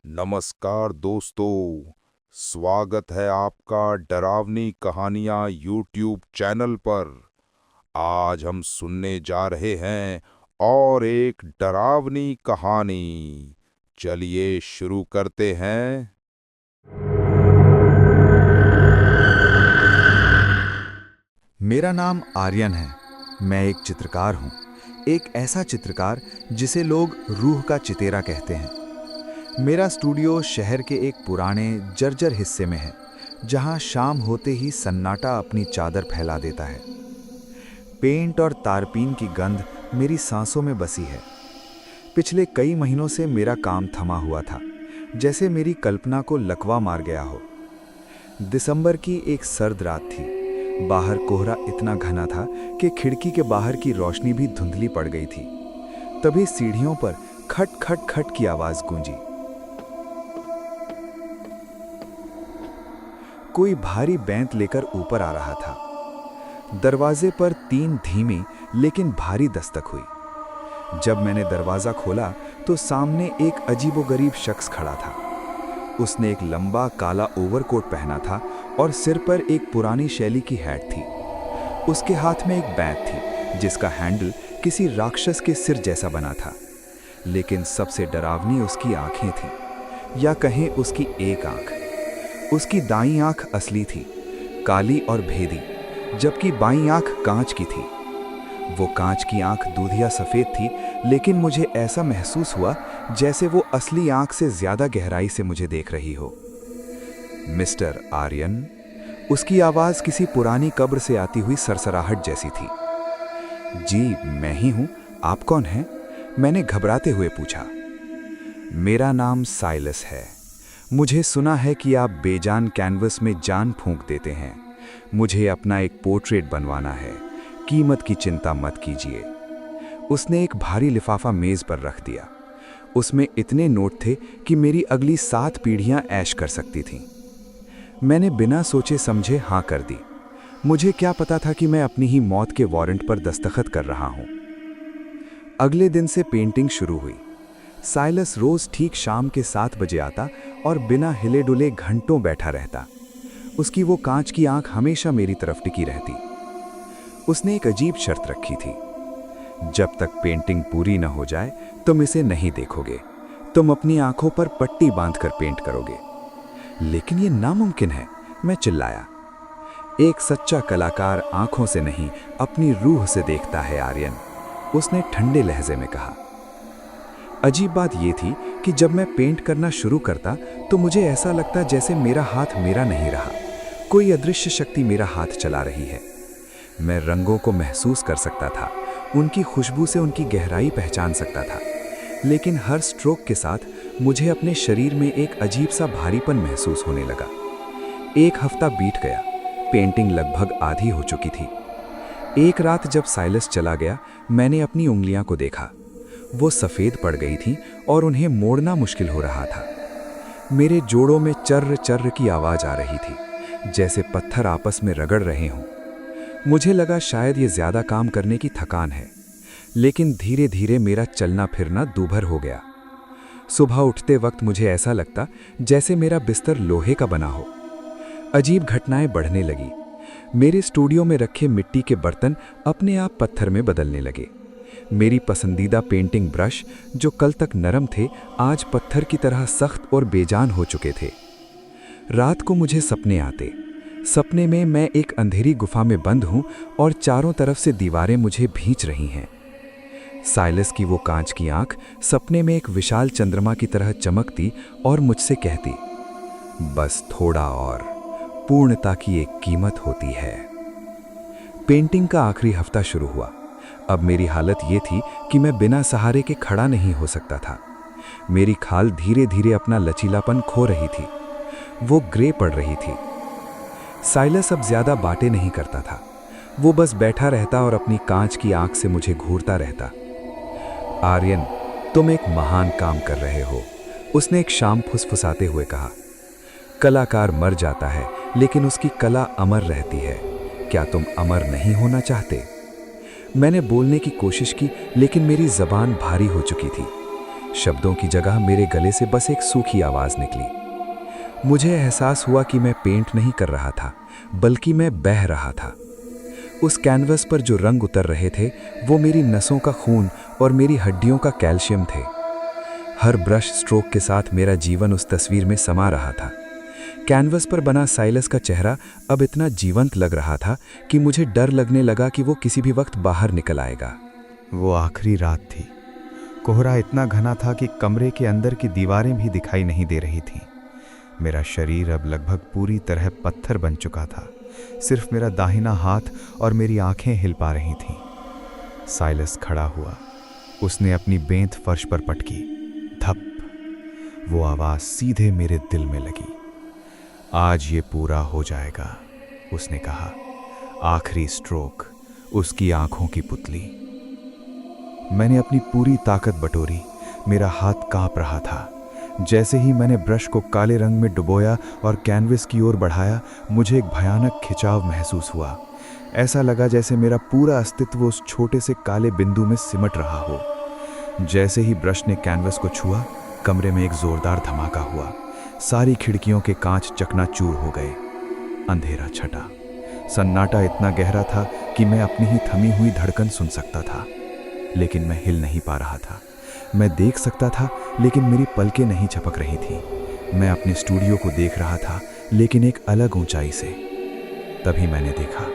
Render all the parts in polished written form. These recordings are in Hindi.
नमस्कार दोस्तों, स्वागत है आपका डरावनी कहानियाँ यूट्यूब चैनल पर। आज हम सुनने जा रहे हैं और एक डरावनी कहानी। चलिए शुरू करते हैं। मेरा नाम आर्यन है। मैं एक चित्रकार हूँ। एक ऐसा चित्रकार जिसे लोग रूह का चितेरा कहते हैं। मेरा स्टूडियो शहर के एक पुराने जर्जर हिस्से में है, जहाँ शाम होते ही सन्नाटा अपनी चादर फैला देता है। पेंट और तारपीन की गंध मेरी सांसों में बसी है। पिछले कई महीनों से मेरा काम थमा हुआ था, जैसे मेरी कल्पना को लकवा मार गया हो। दिसंबर की एक सर्द रात थी। बाहर कोहरा इतना घना था कि खिड़की के बाहर की रोशनी भी धुंधली पड़ गई थी। तभी सीढ़ियों पर खट खट खट की आवाज गूंजी। कोई भारी बैंत लेकर ऊपर आ रहा था। दरवाजे पर 3 धीमी लेकिन भारी दस्तक हुई। जब मैंने दरवाजा खोला तो सामने एक अजीबोगरीब शख्स खड़ा था। उसने एक लंबा काला ओवरकोट पहना था और सिर पर एक पुरानी शैली की हैट थी। उसके हाथ में एक बैट थी जिसका हैंडल किसी राक्षस के सिर जैसा बना था। लेकिन सबसे डरावनी उसकी आंखें थीं, या कहें उसकी एक आंख। उसकी दाईं आंख असली थी, काली और भेदी, जबकि बाईं आंख कांच की थी। वो कांच की आंख दूधिया सफ़ेद थी, लेकिन मुझे ऐसा महसूस हुआ जैसे वो असली आंख से ज़्यादा गहराई से मुझे देख रही हो। मिस्टर आर्यन, उसकी आवाज़ किसी पुरानी कब्र से आती हुई सरसराहट जैसी थी। जी, मैं ही हूँ। आप कौन हैं? मैंने घबराते हुए पूछा। मेरा नाम साइलस है। मुझे सुना है कि आप बेजान कैनवस में जान फूंक देते हैं। मुझे अपना एक पोर्ट्रेट बनवाना है। कीमत की चिंता मत कीजिए। उसने एक भारी लिफाफा मेज पर रख दिया। उसमें इतने नोट थे कि मेरी अगली 7 पीढ़ियां ऐश कर सकती थीं। मैंने बिना सोचे समझे हाँ कर दी। मुझे क्या पता था कि मैं अपनी ही मौत के वारंट पर दस्तखत कर रहा हूं। अगले दिन से पेंटिंग शुरू हुई। साइलस रोज ठीक शाम के 7 बजे आता और बिना हिले डुले घंटों बैठा रहता। उसकी वो कांच की आंख हमेशा मेरी तरफ टिकी रहती। उसने एक अजीब शर्त रखी थी। जब तक पेंटिंग पूरी न हो जाए तुम इसे नहीं देखोगे। तुम अपनी आंखों पर पट्टी बांधकर पेंट करोगे। लेकिन ये नामुमकिन है, मैं चिल्लाया। एक सच्चा कलाकार आंखों से नहीं, अपनी रूह से देखता है आर्यन, उसने ठंडे लहजे में कहा। अजीब बात यह थी कि जब मैं पेंट करना शुरू करता तो मुझे ऐसा लगता जैसे मेरा हाथ मेरा नहीं रहा, कोई अदृश्य शक्ति मेरा हाथ चला रही है। मैं रंगों को महसूस कर सकता था, उनकी खुशबू से उनकी गहराई पहचान सकता था। लेकिन हर स्ट्रोक के साथ मुझे अपने शरीर में एक अजीब सा भारीपन महसूस होने लगा। 1 हफ्ता बीत गया। पेंटिंग लगभग आधी हो चुकी थी। एक रात जब साइलस चला गया, मैंने अपनी उंगलियां को देखा। वो सफ़ेद पड़ गई थीं और उन्हें मोड़ना मुश्किल हो रहा था। मेरे जोड़ों में चर्र चर्र की आवाज़ आ रही थी, जैसे पत्थर आपस में रगड़ रहे हों। मुझे लगा शायद ये ज़्यादा काम करने की थकान है, लेकिन धीरे धीरे मेरा चलना फिरना दूभर हो गया। सुबह उठते वक्त मुझे ऐसा लगता जैसे मेरा बिस्तर लोहे का बना हो। अजीब घटनाएं बढ़ने लगी। मेरे स्टूडियो में रखे मिट्टी के बर्तन अपने आप पत्थर में बदलने लगे। मेरी पसंदीदा पेंटिंग ब्रश, जो कल तक नरम थे, आज पत्थर की तरह सख्त और बेजान हो चुके थे। रात को मुझे सपने आते। सपने में मैं एक अंधेरी गुफा में बंद हूं और चारों तरफ से दीवारें मुझे भींच रही हैं। साइलस की वो कांच की आंख सपने में एक विशाल चंद्रमा की तरह चमकती और मुझसे कहती, बस थोड़ा और, पूर्णता की एक कीमत होती है। पेंटिंग का आखिरी हफ्ता शुरू हुआ। अब मेरी हालत ये थी कि मैं बिना सहारे के खड़ा नहीं हो सकता था। मेरी खाल धीरे धीरे अपना लचीलापन खो रही थी। वो ग्रे पड़ रही थी। साइलस अब ज्यादा बातें नहीं करता था। वो बस बैठा रहता और अपनी कांच की आंख से मुझे घूरता रहता। आर्यन, तुम एक महान काम कर रहे हो, उसने एक शाम फुसफुसाते हुए कहा। कलाकार मर जाता है, लेकिन उसकी कला अमर रहती है। क्या तुम अमर नहीं होना चाहते? मैंने बोलने की कोशिश की, लेकिन मेरी जबान भारी हो चुकी थी। शब्दों की जगह मेरे गले से बस एक सूखी आवाज निकली। मुझे एहसास हुआ कि मैं पेंट नहीं कर रहा था, बल्कि मैं बह रहा था। उस कैनवस पर जो रंग उतर रहे थे वो मेरी नसों का खून और मेरी हड्डियों का कैल्शियम थे। हर ब्रश स्ट्रोक के साथ मेरा जीवन उस तस्वीर में समा रहा था। कैनवस पर बना साइलस का चेहरा अब इतना जीवंत लग रहा था कि मुझे डर लगने लगा कि वो किसी भी वक्त बाहर निकल आएगा। वो आखिरी रात थी। कोहरा इतना घना था कि कमरे के अंदर की दीवारें भी दिखाई नहीं दे रही थीं। मेरा शरीर अब लगभग पूरी तरह पत्थर बन चुका था। सिर्फ मेरा दाहिना हाथ और मेरी आंखें हिल पा रही थीं। साइलस खड़ा हुआ। उसने अपनी बेंत फर्श पर पटकी। धप। वो आवाज़ सीधे मेरे दिल में लगी। आज ये पूरा हो जाएगा, उसने कहा। आखिरी स्ट्रोक, उसकी आंखों की पुतली। मैंने अपनी पूरी ताकत बटोरी। मेरा हाथ कांप रहा था। जैसे ही मैंने ब्रश को काले रंग में डुबोया और कैनवस की ओर बढ़ाया, मुझे एक भयानक खिंचाव महसूस हुआ। ऐसा लगा जैसे मेरा पूरा अस्तित्व उस छोटे से काले बिंदु में सिमट रहा हो। जैसे ही ब्रश ने कैनवस को छुआ, कमरे में एक जोरदार धमाका हुआ। सारी खिड़कियों के कांच चकनाचूर हो गए। अंधेरा छटा। सन्नाटा इतना गहरा था कि मैं अपनी ही थमी हुई धड़कन सुन सकता था, लेकिन मैं हिल नहीं पा रहा था। मैं देख सकता था, लेकिन मेरी पलकें नहीं झपक रही थी। मैं अपने स्टूडियो को देख रहा था, लेकिन एक अलग ऊंचाई से। तभी मैंने देखा,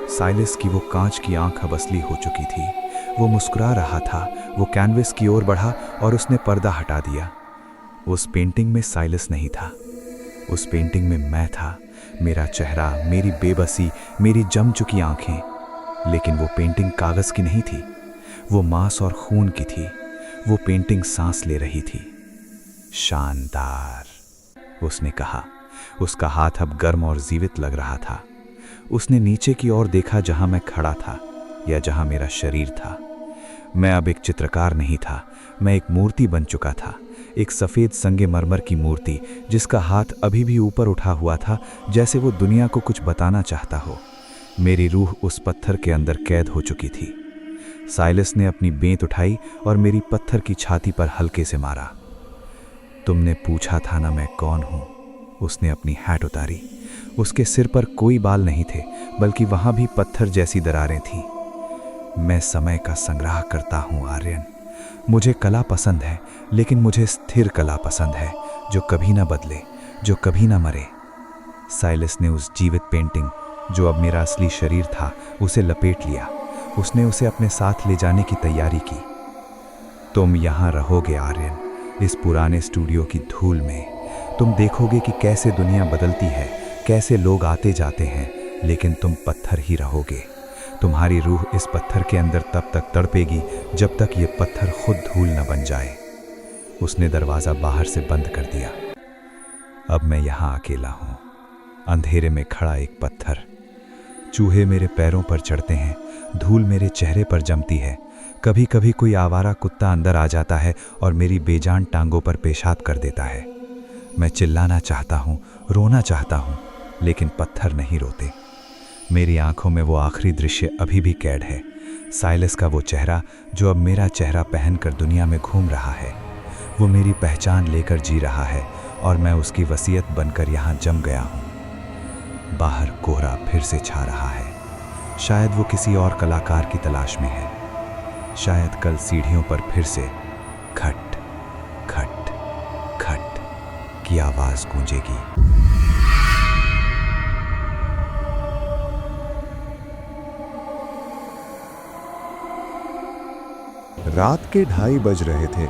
साइलस की वो कांच की आंख अब असली हो चुकी थी। वो मुस्कुरा रहा था। वो कैनवस की ओर बढ़ा और उसने पर्दा हटा दिया। उस पेंटिंग में साइलस नहीं था। उस पेंटिंग में मैं था। मेरा चेहरा, मेरी बेबसी, मेरी जम चुकी आंखें। लेकिन वो पेंटिंग कागज की नहीं थी, वो मांस और खून की थी। वो पेंटिंग सांस ले रही थी। शानदार, उसने कहा। उसका हाथ अब गर्म और जीवित लग रहा था। उसने नीचे की ओर देखा, जहां मैं खड़ा था या जहां मेरा शरीर था। मैं अब एक चित्रकार नहीं था, मैं एक मूर्ति बन चुका था। एक सफ़ेद संगमरमर की मूर्ति जिसका हाथ अभी भी ऊपर उठा हुआ था, जैसे वो दुनिया को कुछ बताना चाहता हो। मेरी रूह उस पत्थर के अंदर कैद हो चुकी थी। साइलस ने अपनी बेंत उठाई और मेरी पत्थर की छाती पर हल्के से मारा। तुमने पूछा था ना मैं कौन हूं। उसने अपनी हैट उतारी। उसके सिर पर कोई बाल नहीं थे, बल्कि वहां भी पत्थर जैसी दरारें थीं। मैं समय का संग्रह करता हूं आर्यन। मुझे कला पसंद है, लेकिन मुझे स्थिर कला पसंद है, जो कभी ना बदले, जो कभी ना मरे। साइलस ने उस जीवित पेंटिंग, जो अब मेरा असली शरीर था, उसे लपेट लिया। उसने उसे अपने साथ ले जाने की तैयारी की। तुम यहाँ रहोगे आर्यन, इस पुराने स्टूडियो की धूल में। तुम देखोगे कि कैसे दुनिया बदलती है, कैसे लोग आते जाते हैं, लेकिन तुम पत्थर ही रहोगे। तुम्हारी रूह इस पत्थर के अंदर तब तक तड़पेगी जब तक ये पत्थर खुद धूल न बन जाए। उसने दरवाज़ा बाहर से बंद कर दिया। अब मैं यहाँ अकेला हूँ, अंधेरे में खड़ा एक पत्थर। चूहे मेरे पैरों पर चढ़ते हैं, धूल मेरे चेहरे पर जमती है। कभी कभी कोई आवारा कुत्ता अंदर आ जाता है और मेरी बेजान टांगों पर पेशाब कर देता है। मैं चिल्लाना चाहता हूँ, रोना चाहता हूँ, लेकिन पत्थर नहीं रोते। मेरी आंखों में वो आखिरी दृश्य अभी भी कैद है। साइलस का वो चेहरा, जो अब मेरा चेहरा पहनकर दुनिया में घूम रहा है। वो मेरी पहचान लेकर जी रहा है और मैं उसकी वसीयत बनकर यहाँ जम गया हूँ। बाहर कोहरा फिर से छा रहा है। शायद वो किसी और कलाकार की तलाश में है। शायद कल सीढ़ियों पर फिर से खट खट खट की आवाज गूंजेगी। रात के 2:30 बज रहे थे।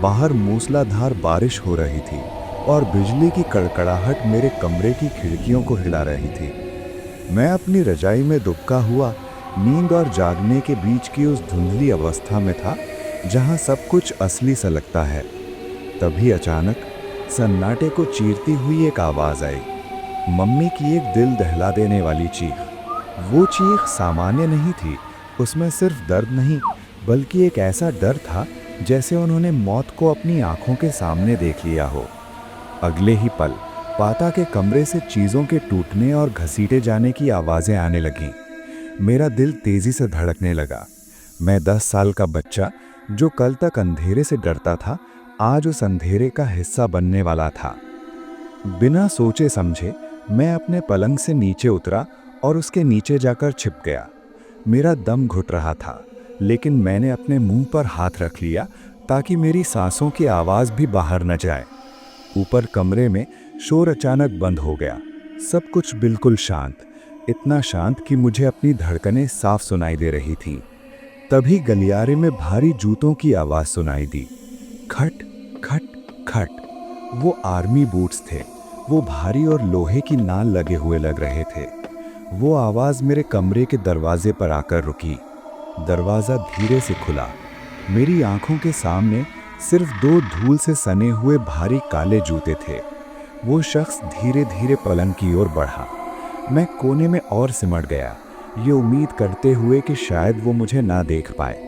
बाहर मूसलाधार बारिश हो रही थी और बिजली की कड़कड़ाहट मेरे कमरे की खिड़कियों को हिला रही थी। मैं अपनी रजाई में दुबका हुआ नींद और जागने के बीच की उस धुंधली अवस्था में था जहां सब कुछ असली सा लगता है। तभी अचानक सन्नाटे को चीरती हुई एक आवाज आई। मम्मी की एक दिल दहला देने वाली चीख। वो चीख सामान्य नहीं थी। उसमें सिर्फ दर्द नहीं, बल्कि एक ऐसा डर था जैसे उन्होंने मौत को अपनी आंखों के सामने देख लिया हो। अगले ही पल पाता के कमरे से चीज़ों के टूटने और घसीटे जाने की आवाज़ें आने लगीं। मेरा दिल तेज़ी से धड़कने लगा। मैं 10 साल का बच्चा, जो कल तक अंधेरे से डरता था, आज उस अंधेरे का हिस्सा बनने वाला था। बिना सोचे समझे मैं अपने पलंग से नीचे उतरा और उसके नीचे जाकर छिप गया। मेरा दम घुट रहा था, लेकिन मैंने अपने मुंह पर हाथ रख लिया ताकि मेरी सांसों की आवाज़ भी बाहर न जाए। ऊपर कमरे में शोर अचानक बंद हो गया। सब कुछ बिल्कुल शांत, इतना शांत कि मुझे अपनी धड़कनें साफ सुनाई दे रही थी। तभी गलियारे में भारी जूतों की आवाज़ सुनाई दी। खट खट खट। वो आर्मी बूट्स थे। वो भारी और लोहे की नाल लगे हुए लग रहे थे। वो आवाज़ मेरे कमरे के दरवाजे पर आकर रुकी। दरवाज़ा धीरे से खुला। मेरी आंखों के सामने सिर्फ 2 धूल से सने हुए भारी काले जूते थे। वो शख्स धीरे धीरे पलंग की ओर बढ़ा। मैं कोने में और सिमट गया, ये उम्मीद करते हुए कि शायद वो मुझे ना देख पाए।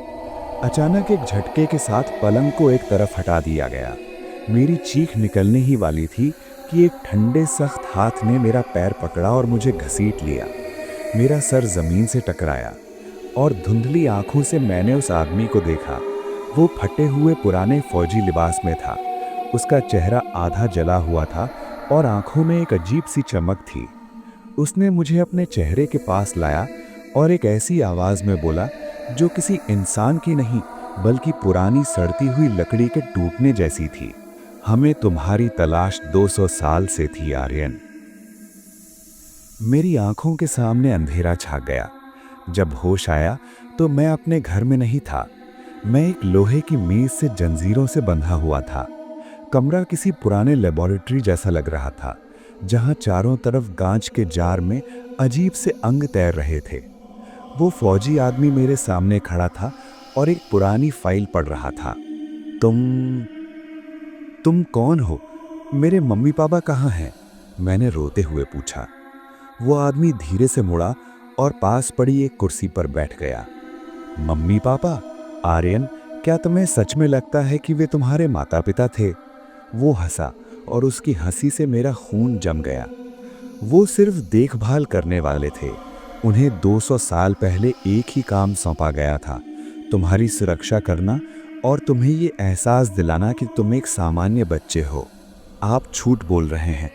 अचानक एक झटके के साथ पलंग को एक तरफ हटा दिया गया। मेरी चीख निकलने ही वाली थी कि एक ठंडे सख्त हाथ ने मेरा पैर पकड़ा और मुझे घसीट लिया। मेरा सर जमीन से टकराया और धुंधली आंखों से मैंने उस आदमी को देखा। वो फटे हुए पुराने फौजी लिबास में था। उसका चेहरा आधा जला हुआ था और आंखों में एक अजीब सी चमक थी। उसने मुझे अपने चेहरे के पास लाया और एक ऐसी आवाज़ में बोला जो किसी इंसान की नहीं बल्कि पुरानी सड़ती हुई लकड़ी के टूटने जैसी थी। हमें तुम्हारी तलाश 200 साल से थी आर्यन। मेरी आंखों के सामने अंधेरा छा गया। जब होश आया तो मैं अपने घर में नहीं था। मैं एक लोहे की मेज से जंजीरों से बंधा हुआ था। कमरा किसी पुराने लेबोरेटरी जैसा लग रहा था, जहां चारों तरफ कांच के जार में अजीब से अंग तैर रहे थे। वो फौजी आदमी मेरे सामने खड़ा था और एक पुरानी फाइल पढ़ रहा था। तुम कौन हो? मेरे मम्मी पापा कहाँ हैं? मैंने रोते हुए पूछा। वो आदमी धीरे से मुड़ा और पास पड़ी एक कुर्सी पर बैठ गया। Mummy papa? आर्यन, क्या तुम्हें सच में लगता है कि वे तुम्हारे माता पिता थे? वो हंसा और उसकी हंसी से मेरा खून जम गया। वो सिर्फ देखभाल करने वाले थे। उन्हें 200 साल पहले एक ही काम सौंपा गया था, तुम्हारी सुरक्षा करना और तुम्हें ये एहसास दिलाना कि तुम एक सामान्य बच्चे हो। आप झूठ बोल रहे हैं,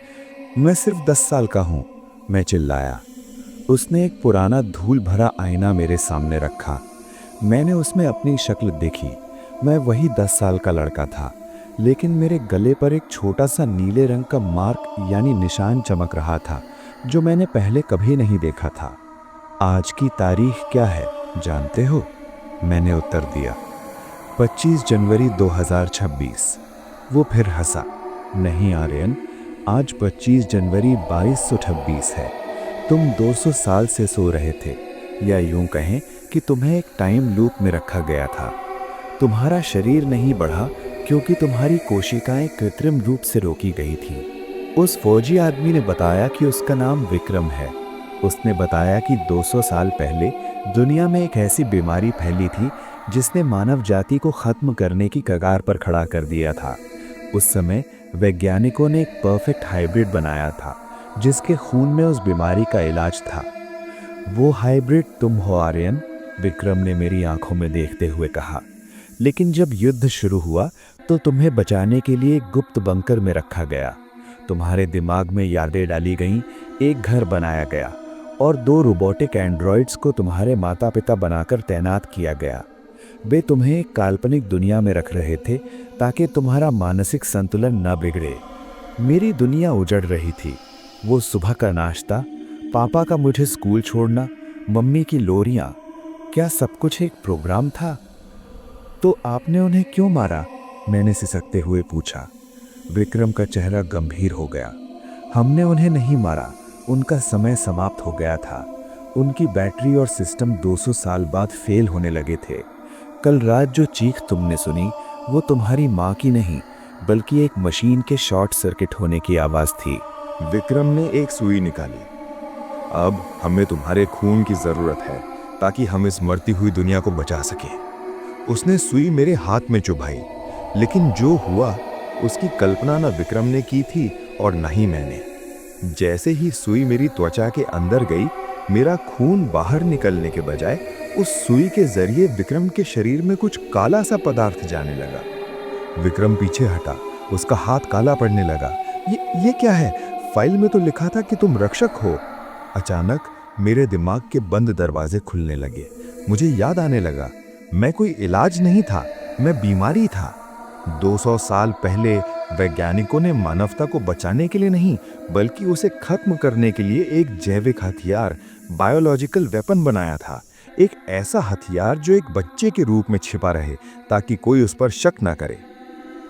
मैं सिर्फ 10 साल का हूँ, मैं चिल्लाया। उसने एक पुराना धूल भरा आईना मेरे सामने रखा। मैंने उसमें अपनी शक्ल देखी। मैं वही 10 साल का लड़का था, लेकिन मेरे गले पर एक छोटा सा नीले रंग का मार्क यानी निशान चमक रहा था, जो मैंने पहले कभी नहीं देखा था। आज की तारीख क्या है जानते हो? मैंने उत्तर दिया, 25 जनवरी 2026। वो फिर हंसा। नहीं आर्यन, आज 25 जनवरी 2226 है। तुम 200 साल से सो रहे थे, या यूं कहें कि तुम्हें एक टाइम लूप में रखा गया था। तुम्हारा शरीर नहीं बढ़ा क्योंकि तुम्हारी कोशिकाएं कृत्रिम रूप से रोकी गई थी। उस फौजी आदमी ने बताया कि उसका नाम विक्रम है। उसने बताया कि 200 साल पहले दुनिया में एक ऐसी बीमारी फैली थी जिसने मानव जाति को खत्म करने की कगार पर खड़ा कर दिया था। उस समय वैज्ञानिकों ने एक परफेक्ट हाइब्रिड बनाया था, जिसके खून में उस बीमारी का इलाज था। वो हाइब्रिड तुम हो आर्यन, विक्रम ने मेरी आंखों में देखते हुए कहा। लेकिन जब युद्ध शुरू हुआ तो तुम्हें बचाने के लिए एक गुप्त बंकर में रखा गया। तुम्हारे दिमाग में यादें डाली गईं, एक घर बनाया गया और 2 रोबोटिक एंड्रॉइड्स को तुम्हारे माता पिता बनाकर तैनात किया गया। वे तुम्हें एक काल्पनिक दुनिया में रख रहे थे ताकि तुम्हारा मानसिक संतुलन न बिगड़े। मेरी दुनिया उजड़ रही थी। वो सुबह का नाश्ता, पापा का मुझे स्कूल छोड़ना, मम्मी की लोरियां, क्या सब कुछ एक प्रोग्राम था? तो आपने उन्हें क्यों मारा? मैंने सिसकते हुए पूछा। विक्रम का चेहरा गंभीर हो गया। हमने उन्हें नहीं मारा, उनका समय समाप्त हो गया था। उनकी बैटरी और सिस्टम 200 साल बाद फेल होने लगे थे। कल रात जो चीख तुमने सुनी वो तुम्हारी माँ की नहीं बल्कि एक मशीन के शॉर्ट सर्किट होने की आवाज़ थी। विक्रम ने एक सुई निकाली। अब हमें तुम्हारे खून की जरूरत है ताकि हम इस मरती हुई दुनिया को बचा सकें। उसने सुई मेरे हाथ में चुभाई, लेकिन जो हुआ उसकी कल्पना न विक्रम ने की थी और न ही मैंने। जैसे ही सुई मेरी त्वचा के अंदर गई, मेरा खून बाहर निकलने के बजाय उस सुई के जरिए विक्रम के शरीर में कुछ काला सा पदार्थ जाने लगा। विक्रम पीछे हटा, उसका हाथ काला पड़ने लगा। ये क्या है? फाइल में तो लिखा था कि तुम रक्षक हो। अचानक मेरे दिमाग के बंद दरवाजे खुलने लगे। मुझे याद आने लगा, मैं कोई इलाज नहीं था, मैं बीमारी था। 200 साल पहले वैज्ञानिकों ने मानवता को बचाने के लिए नहीं, बल्कि उसे खत्म करने के लिए एक जैविक हथियार, बायोलॉजिकल वेपन बनाया था। एक ऐसा हथियार जो एक बच्चे के रूप में छिपा रहे, ताकि कोई उस पर शक ना करे।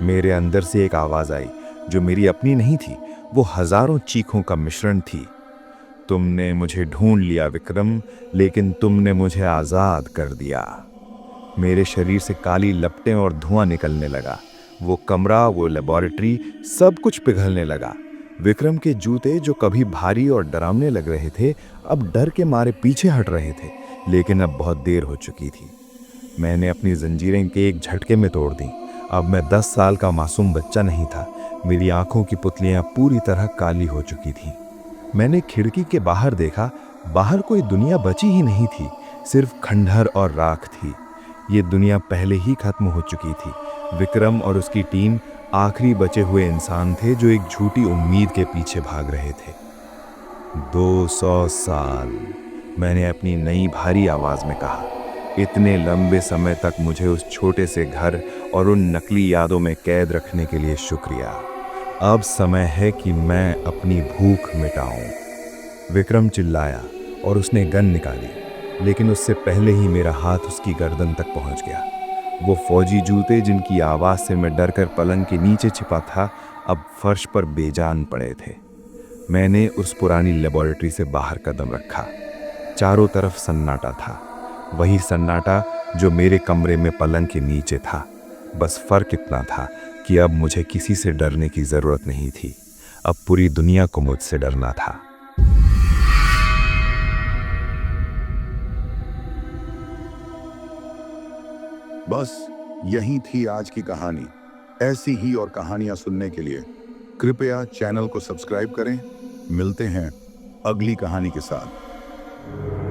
मेरे अंदर से एक आवाज आई, जो मेरी अपनी नहीं थी, वो हजारों चीखों का मिश्रण थी। तुमने मुझे ढूंढ लिया विक्रम, लेकिन तुमने मुझे आजाद कर दिया। मेरे शरीर से काली लपटें और धुआं निकलने लगा। वो कमरा, वो लेबोरेटरी, सब कुछ पिघलने लगा। विक्रम के जूते, जो कभी भारी और डरावने लग रहे थे, अब डर के मारे पीछे हट रहे थे। लेकिन अब बहुत देर हो चुकी थी। मैंने अपनी जंजीरें के एक झटके में तोड़ दी। अब मैं 10 साल का मासूम बच्चा नहीं था। मेरी आंखों की पुतलियां पूरी तरह काली हो चुकी थीं। मैंने खिड़की के बाहर देखा। बाहर कोई दुनिया बची ही नहीं थी, सिर्फ खंडहर और राख थी। ये दुनिया पहले ही खत्म हो चुकी थी। विक्रम और उसकी टीम आखिरी बचे हुए इंसान थे, जो एक झूठी उम्मीद के पीछे भाग रहे थे। 200 साल, मैंने अपनी नई भारी आवाज में कहा। इतने लंबे समय तक मुझे उस छोटे से घर और उन नकली यादों में कैद रखने के लिए शुक्रिया। अब समय है कि मैं अपनी भूख मिटाऊं। विक्रम चिल्लाया और उसने गन निकाली, लेकिन उससे पहले ही मेरा हाथ उसकी गर्दन तक पहुंच गया। वो फौजी जूते, जिनकी आवाज से मैं डरकर पलंग के नीचे छिपा था, अब फर्श पर बेजान पड़े थे। मैंने उस पुरानी लेबोरेटरी से बाहर कदम रखा। चारों तरफ सन्नाटा था, वही सन्नाटा जो मेरे कमरे में पलंग के नीचे था। बस फर्क इतना था कि अब मुझे किसी से डरने की जरूरत नहीं थी। अब पूरी दुनिया को मुझसे डरना था। बस यही थी आज की कहानी। ऐसी ही और कहानियां सुनने के लिए कृपया चैनल को सब्सक्राइब करें। मिलते हैं अगली कहानी के साथ।